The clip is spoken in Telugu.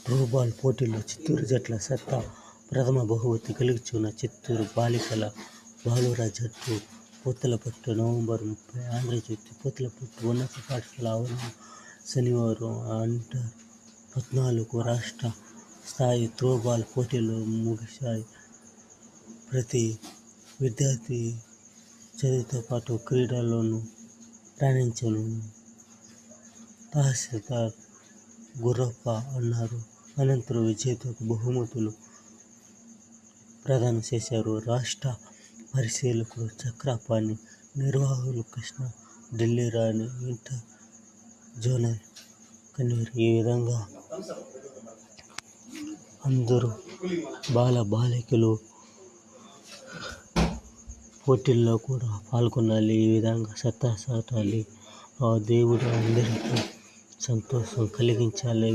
త్రోబాల్ పోటీల్లో చిత్తూరు జట్ల సత్తా ప్రథమ బహుమతి గెలుచుకున్న చిత్తూరు బాలికల బాలుర జట్టు పూతలపట్టు నవంబర్ 30 ఆంధ్రజ్యోతి పూతలపట్టు ఉన్నత పాఠశాల ఆవరణలో శనివారం అండర్-14 రాష్ట్ర స్థాయి త్రోబాల్ పోటీలు ముగిశాయి. ప్రతి విద్యార్థి చదువుతో పాటు క్రీడల్లోనూ రాణించాలని తహసీల్దార్ గుర్రప్ప అన్నారు. అనంతరం విజేతలకు బహుమతులు ప్రదానం చేశారు. రాష్ట్ర పరిశీలకుడు చక్రపాణి, నిర్వాహకులు కృష్ణ, ఢిల్లీ రాణి, ఇంటర్ జోనల్ కన్వీనర్ ఈ విధంగా అందరూ బాలబాలికలు పోటీల్లో కూడా పాల్గొనాలి. ఈ విధంగా సత్తా చాటాలి. ఆ దేవుడు అందరికీ సంతోషం కలిగించాలి.